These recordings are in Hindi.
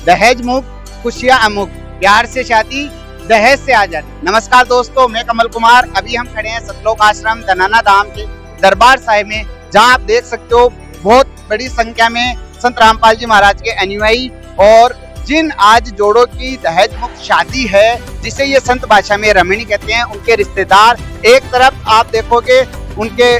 दहेज मुक्त, खुशियां अमुक, प्यार से शादी, दहेज से आजादी। नमस्कार दोस्तों, मैं कमल कुमार। अभी हम खड़े हैं सतलोक आश्रम धनाना धाम के दरबार साहिब में, जहां आप देख सकते हो बहुत बड़ी संख्या में संत रामपाल जी महाराज के अनुयायी और जिन आज जोड़ों की दहेज मुक्त शादी है, जिसे ये संत भाषा में रमणी कहते हैं, उनके रिश्तेदार एक तरफ आप देखोगे उनके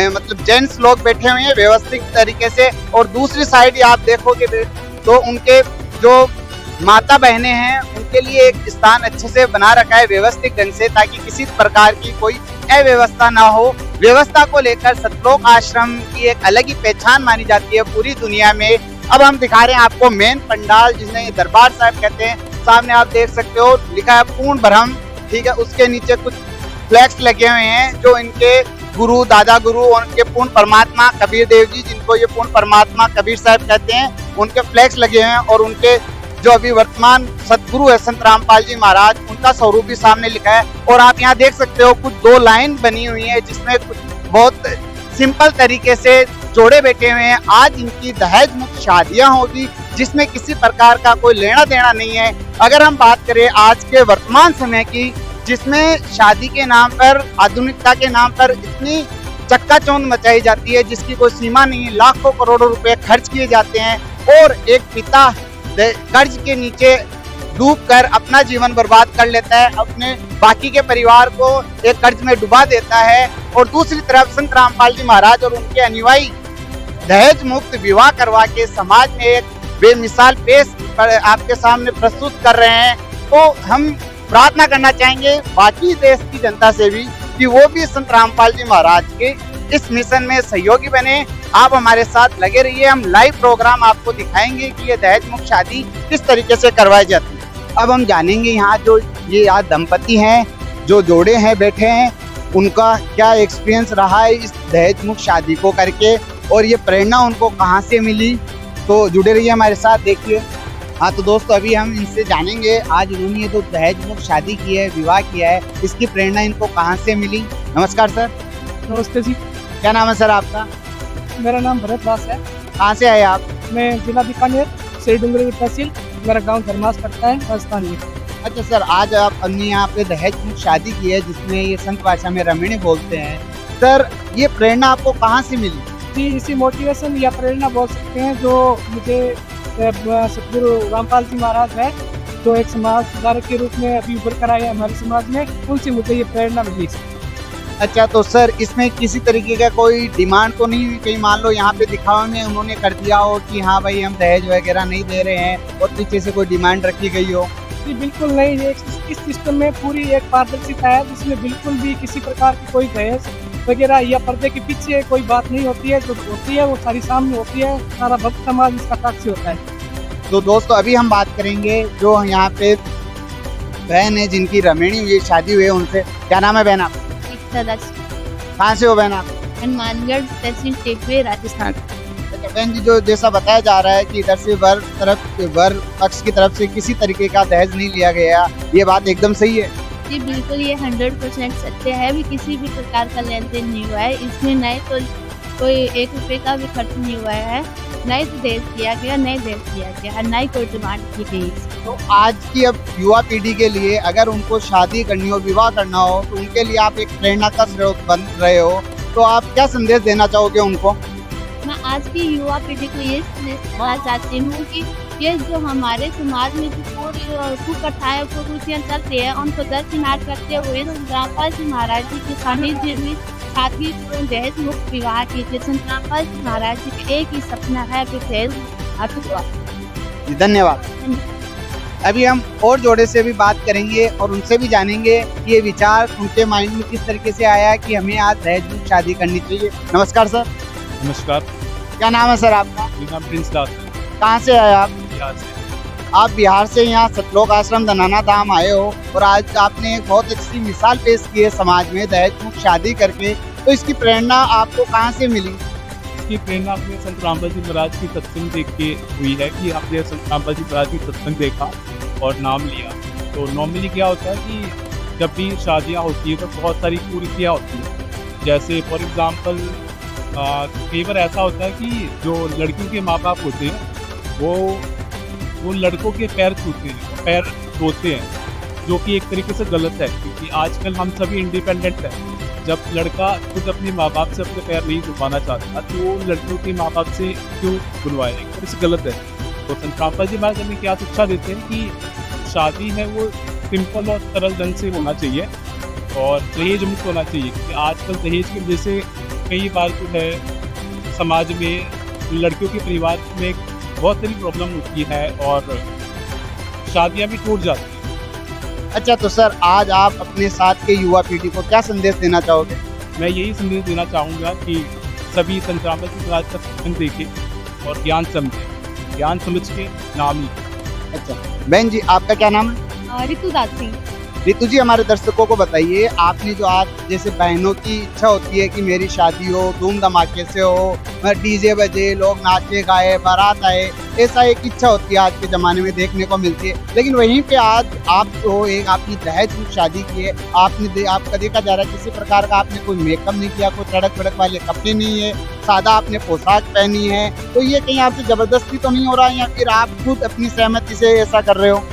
मतलब जेंट्स लोग बैठे हुए हैं व्यवस्थित तरीके से, और दूसरी साइड आप देखोगे तो उनके जो माता बहनें हैं उनके लिए एक स्थान अच्छे से बना रखा है व्यवस्थित ढंग से, ताकि किसी प्रकार की कोई अव्यवस्था ना हो। व्यवस्था को लेकर सतलोक आश्रम की एक अलग ही पहचान मानी जाती है पूरी दुनिया में। अब हम दिखा रहे हैं आपको मेन पंडाल, जिसने दरबार साहिब कहते हैं। सामने आप देख सकते हो लिखा है पूर्ण ब्रह्म, ठीक है। उसके नीचे कुछ फ्लैग्स लगे हुए हैं जो इनके गुरु, दादा गुरु और उनके पूर्ण परमात्मा कबीर देव जी, जिनको ये पूर्ण परमात्मा कबीर साहब कहते हैं, उनके फ्लैग्स लगे हुए हैं। और उनके जो अभी वर्तमान सदगुरु है संत रामपाल जी महाराज, उनका स्वरूप भी सामने लिखा है। और आप यहाँ देख सकते हो कुछ दो लाइन बनी हुई है जिसमें कुछ बहुत सिंपल तरीके से जोड़े बैठे हुए हैं। आज इनकी दहेज मुक्त शादियां होगी, जिसमें किसी प्रकार का कोई लेना देना नहीं है। अगर हम बात करें आज के वर्तमान समय की, जिसमें शादी के नाम पर, आधुनिकता के नाम पर इतनी चक्काचौंध मचाई जाती है जिसकी कोई सीमा नहीं है, लाखों करोड़ों रुपए खर्च किए जाते हैं, और एक पिता कर्ज के नीचे डूबकर अपना जीवन बर्बाद कर लेता है, अपने बाकी के परिवार को एक कर्ज में डुबा देता है। और दूसरी तरफ संत रामपाल जी महाराज और उनके अनुयायी दहेज मुक्त विवाह करवा के समाज में एक बेमिसाल पेश आपके सामने प्रस्तुत कर रहे हैं। तो हम प्रार्थना करना चाहेंगे बाकी देश की जनता से भी कि वो भी संत रामपाल जी महाराज के इस मिशन में सहयोगी बने। आप हमारे साथ लगे रहिए, हम लाइव प्रोग्राम आपको दिखाएंगे कि ये दहेज मुक्त शादी किस तरीके से करवाई जाती है। अब हम जानेंगे यहाँ जो ये आज दंपति हैं, जो जोड़े हैं बैठे हैं, उनका क्या एक्सपीरियंस रहा है इस दहेज मुक्त शादी को करके, और ये प्रेरणा उनको कहाँ से मिली। तो जुड़े रहिए हमारे साथ, देखिए। हाँ तो दोस्तों, अभी हम इनसे जानेंगे आज इन्होंने तो दहेज मुक्त शादी की है, विवाह किया है, इसकी प्रेरणा इनको कहाँ से मिली। नमस्कार सर। नमस्ते जी। क्या नाम है सर आपका? मेरा नाम भरत दास है। कहाँ से आए आप? मैं जिला बीकानेर, सिरडुंगरी तहसील, मेरा गांव धर्मास पड़ता है, राजस्थान में। अच्छा सर, आज आपने यहाँ पे दहेज मुक्त शादी की है, जिसमें ये संत भाषा में रमणी बोलते हैं। सर, ये प्रेरणा आपको कहाँ से मिली? जी, इसी मोटिवेशन या प्रेरणा बोल सकते हैं जो मुझे सतगुरु रामपाल जी महाराज है, जो एक समाज सुधारक के रूप में अभी उभर कर आए हमारे समाज में, उनसे मुझे ये प्रेरणा मिली। अच्छा, तो सर इसमें किसी तरीके का कोई डिमांड तो नहीं हुई? कहीं मान लो यहाँ पे दिखावा में उन्होंने कर दिया हो कि हाँ भाई हम दहेज वगैरह नहीं दे रहे हैं, और पीछे से कोई डिमांड रखी गई हो? जी बिल्कुल नहीं, ये इस सिस्टम में पूरी एक पारदर्शिता है, जिसमें बिल्कुल भी किसी प्रकार की कोई दहेज वगैरह या पर्दे के पीछे कोई बात नहीं होती है। जो होती है वो सारी सामने होती है, सारा भक्त समाज इसका साक्षी होता है। तो दोस्तों, अभी हम बात करेंगे जो यहाँ पे बहन है जिनकी रमणी हुई शादी हुई है, उनसे। क्या नाम है बहन आप? कहाँ से हो बहन आप? हनुमानगढ़ तहसील टेकवे, राजस्थान। अच्छा बहन जी, जो जैसा बताया जा रहा है कि इधर से वर पक्ष की तरफ से किसी तरीके का दहेज नहीं लिया गया, ये बात एकदम सही है? जी बिल्कुल, ये 100% सत्य है। भी किसी भी प्रकार का लेन देन नहीं हुआ है इसमें, न तो कोई 1 रुपये का भी खर्च नहीं हुआ है, न ही दहेज दिया गया, न ही दहेज दिया गया, न ही कोई डिमांड की गई। तो आज की अब युवा पीढ़ी के लिए अगर उनको शादी करनी हो, विवाह करना हो, तो उनके लिए आप एक प्रेरणा का स्रोत बन रहे हो, तो आप क्या संदेश देना चाहोगे उनको? मैं आज की युवा पीढ़ी को ये संदेश देना चाहती हूँ कि ये जो हमारे समाज में जो पूरी कुप्रथाएं, कुरीतियाँ चलती है, उनको दरकिनार करते हुए संत रामपाल जी महाराज जी के सानिध्य में साथी दहेज मुक्त विवाह कीजिए। संत रामपाल जी महाराज जी का एक ही सपना है कि दहेज मुक्त। धन्यवाद। अभी हम और जोड़े से भी बात करेंगे और उनसे भी जानेंगे कि ये विचार उनके माइंड में किस तरीके से आया कि हमें आज दहेज मुक्त शादी करनी चाहिए। नमस्कार सर। नमस्कार। क्या नाम है सर आपका? मेरा नाम प्रिंस दास है। कहाँ से आए आप? बिहार से। आप बिहार से यहाँ सतलोक आश्रम धनाना धाम आए हो, और आज आपने एक बहुत अच्छी मिसाल पेश की है समाज में दहेज मुक्त शादी करके। तो इसकी प्रेरणा आपको कहाँ से मिली? इसकी प्रेरणा अपने संत रामपाल जी महाराज की सत्संग देख के हुई है कि आपने संत रामपाल जी महाराज की सत्संग देखा और नाम लिया। तो नॉर्मली क्या होता है कि जब भी शादियाँ होती है तो बहुत सारी कुरीतियाँ होती हैं। जैसे फॉर एग्ज़ाम्पल कई बार ऐसा होता है कि जो लड़कियों के माँ बाप होते हैं वो वो लड़कों के पैर छूते हैं, पैर धोते हैं, जो कि एक तरीके से गलत है, क्योंकि आजकल हम सभी इंडिपेंडेंट हैं। जब लड़का खुद अपने माँ बाप से अपने पैर नहीं छुपाना चाहता तो वो लड़कियों के माँ बाप से क्यों बुलवाए, एक तरह से गलत है। तो संत रामपाल जी महाराज हमें क्या शिक्षा देते हैं कि शादी है वो सिंपल और सरल ढंग से होना चाहिए और दहेज मुक्त होना चाहिए, क्योंकि आजकल दहेज की वजह से कई बार जो है समाज में लड़कियों के परिवार में बहुत सारी प्रॉब्लम होती है और शादियाँ भी टूट जाती हैं। अच्छा, तो सर आज आप अपने साथ के युवा पीढ़ी को क्या संदेश देना चाहोगे? मैं यही संदेश देना चाहूँगा कि सभी संत रामपाल जी महाराज का सत्संग देखें और ज्ञान समझें, ज्ञान समझ के नाम लिखें। अच्छा बहन जी, आपका क्या नाम है? ऋतु दासी। रितु जी, हमारे दर्शकों को बताइए, आपने जो आज जैसे बहनों की इच्छा होती है कि मेरी शादी हो, धूम धमाके से हो, डीजे बजे, लोग नाचे गाए, बारात आए, ऐसा एक इच्छा होती है आज के ज़माने में देखने को मिलती है। लेकिन वहीं पे आज आप तो एक आपकी दहेज मुक्त शादी की है, आपका देखा जा रहा है किसी प्रकार का आपने कोई मेकअप नहीं किया, कोई तड़क भड़क वाले कपड़े नहीं है, सादा आपने पोशाक पहनी है, तो ये कहीं आपसे ज़बरदस्ती तो नहीं हो रहा है या फिर आप खुद अपनी सहमति से ऐसा कर रहे हो?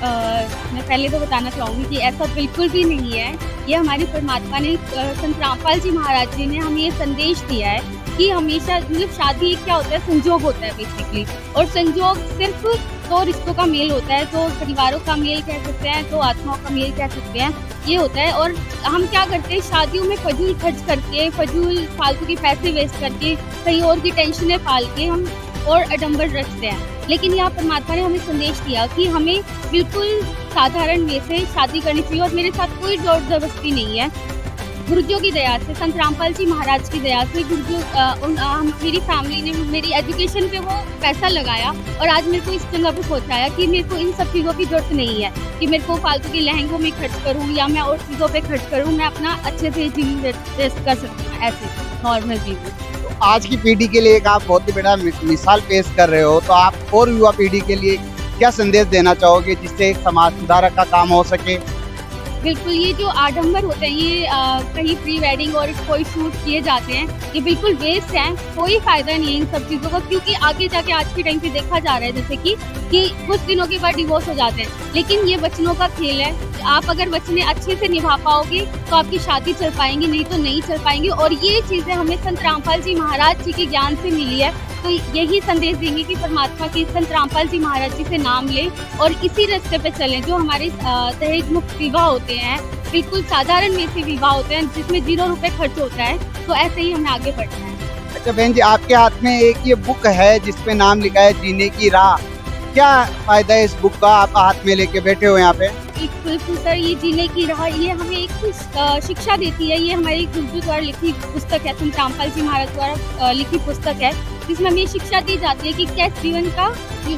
मैं पहले तो बताना चाहूँगी कि ऐसा बिल्कुल भी नहीं है। ये हमारी परमात्मा ने संत रामपाल जी महाराज जी ने हमें ये संदेश दिया है कि हमेशा मतलब शादी क्या होता है, संजोग होता है बेसिकली, और संजोग सिर्फ दो रिश्तों का मेल होता है, दो परिवारों का मेल कह सकते हैं, दो आत्माओं का मेल कह सकते हैं, ये होता है। और हम क्या करते हैं, शादियों में फजूल खर्च करके, फजूल फालतू के पैसे वेस्ट करके, कहीं और की टेंशनें पाल के हम और आडंबर रचते हैं। लेकिन यहाँ परमात्मा ने हमें संदेश दिया कि हमें बिल्कुल साधारण वे से शादी करनी चाहिए और मेरे साथ कोई जोर जबरदस्ती नहीं है। गुरुजियों की दया से, संत रामपाल जी महाराज की दया से, मेरी फैमिली ने मेरी एजुकेशन पे वो पैसा लगाया और आज मेरे को इस जगह पे पहुँचाया कि मेरे को इन सब चीज़ों की जरूरत नहीं है कि मेरे को फालतू के लहंगों में खर्च करूँ या मैं और चीज़ों पे खर्च करूँ। मैं अपना अच्छे से जीवन व्यतीत कर सकती हूँ, ऐसे नॉर्मल जीवन। आज की पीढ़ी के लिए एक आप बहुत ही बड़ा मिसाल पेश कर रहे हो, तो आप और युवा पीढ़ी के लिए क्या संदेश देना चाहोगे जिससे एक समाज सुधारक का काम हो सके? बिल्कुल, ये जो आडंबर होते हैं, ये कहीं प्री वेडिंग और कोई शूट किए जाते हैं, ये बिल्कुल वेस्ट है, कोई फायदा नहीं है इन सब चीज़ों का, क्योंकि आगे जाके आज के टाइम पे देखा जा रहा है जैसे कि कुछ दिनों के बाद डिवोर्स हो जाते हैं। लेकिन ये वचनों का खेल है, आप अगर वचने अच्छे से निभा पाओगे तो आपकी शादी चल पाएंगी, नहीं तो नहीं चल पाएंगी। और ये चीज़ें हमें संत रामपाल जी महाराज जी के ज्ञान से मिली है, तो यही संदेश देंगे कि परमात्मा की संत रामपाल जी महाराज जी से नाम लें और इसी रास्ते पे चलें। जो हमारे दहेज मुक्त विवाह होते हैं, बिल्कुल साधारण में से विवाह होते हैं जिसमें 0 रुपए खर्च होता है, तो ऐसे ही हमें आगे बढ़ना है। अच्छा बहन जी, आपके हाथ में एक ये बुक है जिसपे नाम लिखा है जीने की राह, क्या फायदा है इस बुक का? आप हाथ में लेके बैठे हो यहाँ पे। बिल्कुल सर, ये जीने की राह ये हमें एक शिक्षा देती है। ये हमारी गुरुजी द्वारा लिखी पुस्तक है, संत रामपाल जी महाराज द्वारा लिखी पुस्तक है, जिसमें हमें शिक्षा दी जाती है कि कैसे जीवन का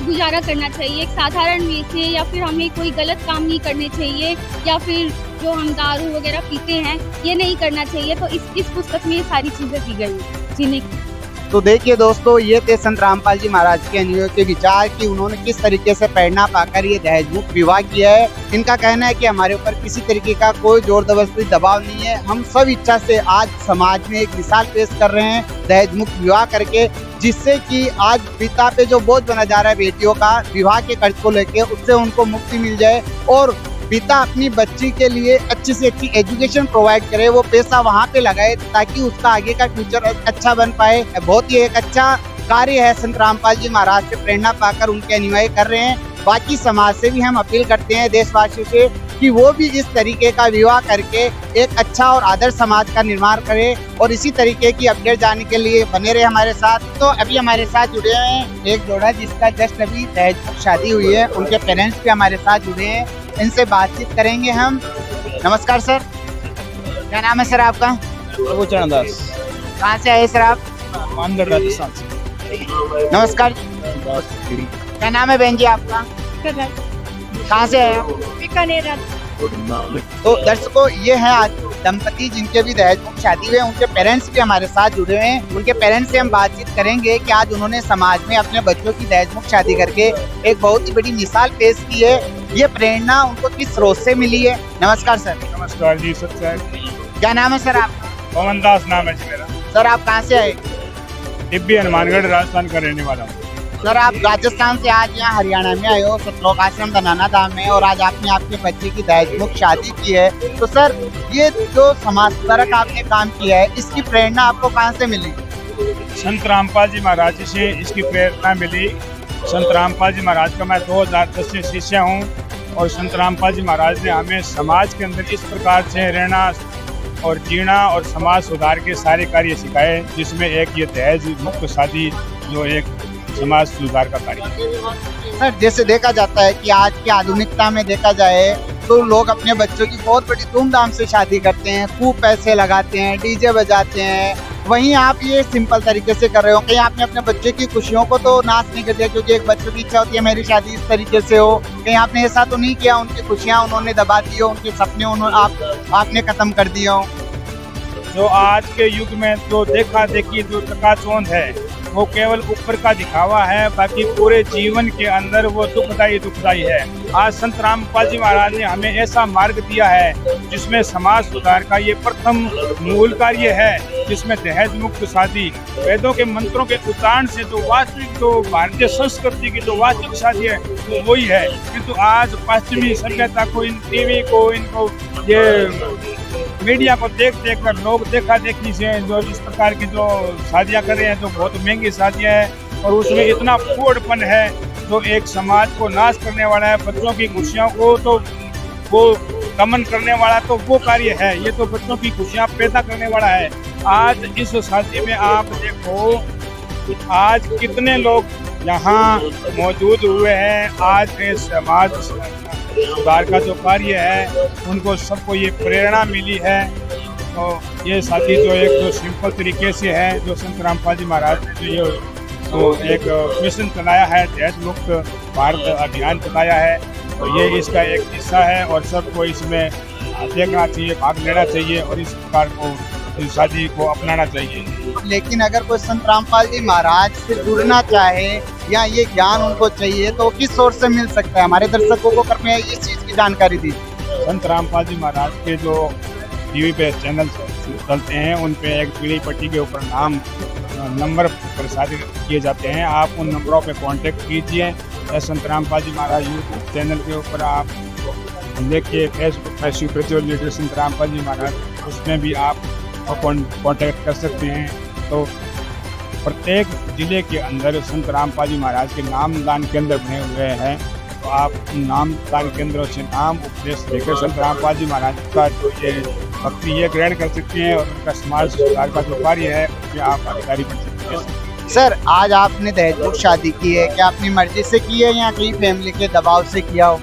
गुजारा करना चाहिए एक साधारण वे से, या फिर हमें कोई गलत काम नहीं करने चाहिए, या फिर जो हम दारू वगैरह पीते हैं ये नहीं करना चाहिए। तो इस पुस्तक में ये सारी चीज़ें दी गई हैं जीने की। तो देखिए दोस्तों, ये थे संत रामपाल जी महाराज के अनुयायियों के विचार कि उन्होंने किस तरीके से प्रेरणा पाकर ये दहेज मुक्त विवाह किया है। इनका कहना है कि हमारे ऊपर किसी तरीके का कोई जोर जबरदस्ती दबाव नहीं है, हम सब इच्छा से आज समाज में एक मिसाल पेश कर रहे हैं दहेज मुक्त विवाह करके, जिससे कि आज पिता पे जो बोझ बना जा रहा है बेटियों का विवाह के खर्च को लेके, उससे उनको मुक्ति मिल जाए और पिता अपनी बच्ची के लिए अच्छी से अच्छी एजुकेशन प्रोवाइड करे, वो पैसा वहाँ पे लगाए ताकि उसका आगे का फ्यूचर अच्छा बन पाए। बहुत ही एक अच्छा कार्य है, संत रामपाल जी महाराज से प्रेरणा पाकर उनके अनुयायी कर रहे हैं। बाकी समाज से भी हम अपील करते हैं, देशवासियों से, कि वो भी इस तरीके का विवाह करके एक अच्छा और आदर्श समाज का निर्माण करें। और इसी तरीके की अपडेट जानने के लिए बने रहे हमारे साथ। तो अभी हमारे साथ जुड़े हैं एक जोड़ा जिसका जस्ट अभी दहेज मुक्त शादी हुई है, उनके पेरेंट्स भी हमारे साथ जुड़े हैं, इनसे बातचीत करेंगे हम। नमस्कार सर, क्या नाम है सर आपका? चरण दास, कहाँ से आए सर आप? मानगढ़ राजस्थान से। नमस्कार, क्या नाम है बहन जी आपका? कहाँ से आए? बीकानेर। तो दर्शकों, ये है आज दंपति जिनके भी दहेज मुक्त शादी हुए, उनके पेरेंट्स भी हमारे साथ जुड़े हुए हैं। उनके पेरेंट्स से हम बातचीत करेंगे कि आज उन्होंने समाज में अपने बच्चों की दहेज मुक्त शादी करके एक बहुत ही बड़ी मिसाल पेश की है। ये प्रेरणा उनको किस स्रोत से मिली है? नमस्कार सर। नमस्कार जी, सत्य। क्या नाम है सर आपका? पवन दास नाम है जी मेरा। सर आप कहाँ से आए? टिब्बी हनुमानगढ़ राजस्थान का रहने वाला हूँ। सर आप राजस्थान से आज यहाँ हरियाणा में आए हो, सतलोक आश्रम धनाना धाम में, और आज आपने आपके बच्चे की दहेज मुक्त शादी की है। तो सर ये जो समाज सुधारक आपने काम किया है, इसकी प्रेरणा आपको कहाँ से मिली? संत रामपाल जी महाराज जी से इसकी प्रेरणा मिली। संत रामपाल जी महाराज का मैं 2010 से शिष्य हूँ और संत रामपाल जी महाराज ने हमें समाज के अंदर इस प्रकार से रहना और जीना और समाज सुधार के सारे कार्य सिखाए, जिसमें एक ये दहेज मुक्त शादी जो एक समाज सुधार का कार्य है। सर जैसे देखा जाता है कि आज की आधुनिकता में देखा जाए तो लोग अपने बच्चों की बहुत बड़ी धूमधाम से शादी करते हैं, खूब पैसे लगाते हैं, डीजे बजाते हैं। वहीं आप ये सिंपल तरीके से कर रहे हो, कहीं आपने अपने बच्चे की खुशियों को तो नाश नहीं कर दिया? क्योंकि एक बच्चों की इच्छा होती है मेरी शादी इस तरीके से हो, कहीं आपने ऐसा तो नहीं किया उनकी खुशियाँ उन्होंने दबा दी हो, उनके सपने आपने खत्म कर दिए हो? जो आज के युग में जो देखा देखी जो चकाचौंध है वो केवल ऊपर का दिखावा है, बाकी पूरे जीवन के अंदर वो दुखदाई है। आज संत रामपाल जी महाराज ने हमें ऐसा मार्ग दिया है जिसमें समाज सुधार का ये प्रथम मूल कार्य है, जिसमें दहेज मुक्त शादी वेदों के मंत्रों के उच्चारण से जो वास्तविक जो भारतीय संस्कृति की जो वास्तविक शादी है वो वही है। किंतु आज पश्चिमी सभ्यता को, इन टीवी को, इनको ये मीडिया को देख कर लोग देखा देखी से जो इस प्रकार की जो शादियां कर रहे हैं, जो बहुत महंगी शादियां हैं और उसमें इतना फूडपन है जो एक समाज को नाश करने वाला है। बच्चों की खुशियों को तो वो दमन करने वाला तो वो कार्य है, ये तो बच्चों की खुशियां पैदा करने वाला है। आज इस शादी में आप देखो आज कितने लोग यहाँ मौजूद हुए हैं। आज के समाज सुधार का जो कार्य है उनको सबको ये प्रेरणा मिली है। तो ये शादी जो एक जो सिंपल तरीके से है, जो संत रामपाल जी महाराज ने जो ये तो एक मिशन चलाया है, दहेज मुक्त भारत अभियान चलाया है, तो ये इसका एक हिस्सा है और सबको इसमें देखना चाहिए, भाग लेना चाहिए और इस प्रकार को इस शादी को अपनाना चाहिए। लेकिन अगर कोई संत रामपाल जी महाराज से जुड़ना चाहे या ये ज्ञान उनको चाहिए तो किस सोर्स से मिल सकता है? हमारे दर्शकों को कृपया इस चीज़ की जानकारी दी। संत रामपाल जी महाराज के जो टीवी पे चैनल चलते हैं उन पे एक पीली पट्टी के ऊपर नंबर प्रसारित किए जाते हैं, आप उन नंबरों पे कांटेक्ट कीजिए। या संत रामपाल जी महाराज यूट्यूब चैनल के ऊपर आप देखिए, फेसबुक पर स्पिरिचुअल लीडर संत रामपाल जी महाराज, उसमें भी आप कांटेक्ट कर सकते हैं। तो प्रत्येक जिले के अंदर संत रामपाल जी महाराज के नामदान केंद्र बने हुए हैं, तो आप नामदान केंद्रों से नाम उपदेश लेकर संत रामपाल जी महाराज का जो ये भक्ति ये ग्रहण कर सकते हैं और उनका समाज सुधार का जो कार्य है उसमें आप अधिकारी बन सकते हैं। सर आज आपने दहेज मुक्त शादी की है, क्या अपनी मर्जी से की है या कहीं फैमिली के दबाव से किया हो?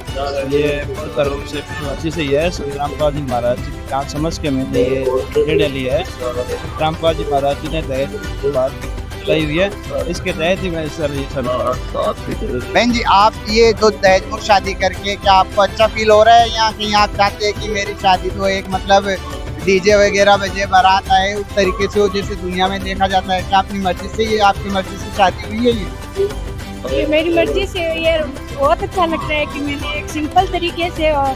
ये पूर्ण रूप से मर्जी से ही है। संत रामपाल जी महाराज जी की जान समझ के मैंने ये निर्णय लिया है। संत रामपाल जी महाराज जी ने दहेज की बात कही हुई है, इसके तहत ही मैं सर ये सब। बहन जी आप ये जो दहेज मुक्त शादी करके क्या आपको अच्छा फील हो रहा है या कहीं आप चाहते हैं कि मेरी शादी तो एक मतलब डीजे वगैरह बजे बारात आए उस तरीके से हो जैसे दुनिया में देखा जाता है? क्या अपनी मर्जी से, ये आपकी मर्जी से शादी हुई है? ये मेरी मर्जी से ये बहुत अच्छा लगता है कि मैंने एक सिंपल तरीके से और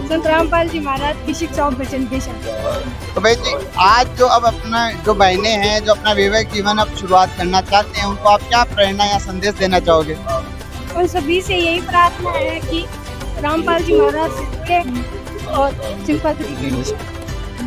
संत रामपाल जी महाराज की शिक्षाओं पर चल के शादी। तो बहन जी आज जो अब अपना जो बहनें हैं जो अपना वैवाहिक जीवन अब शुरुआत करना चाहते हैं, उनको आप क्या प्रेरणा या संदेश देना चाहोगे? उन सभी से यही प्रार्थना है कि रामपाल जी महाराज से जुड़े और सिंपल तरीके से।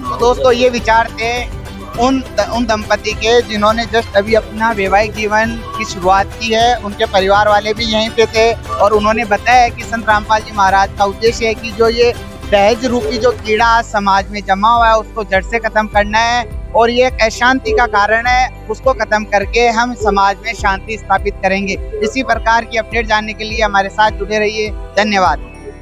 तो दोस्तों ये विचार थे उन दंपति के जिन्होंने जस्ट अभी अपना वैवाहिक जीवन की शुरुआत की है। उनके परिवार वाले भी यहीं पे थे और उन्होंने बताया कि संत रामपाल जी महाराज का उद्देश्य है कि जो ये दहेज रूपी जो कीड़ा समाज में जमा हुआ है उसको जड़ से खत्म करना है और ये एक अशांति का कारण है, उसको खत्म करके हम समाज में शांति स्थापित करेंगे। इसी प्रकार की अपडेट जानने के लिए हमारे साथ जुड़े रहिए। धन्यवाद।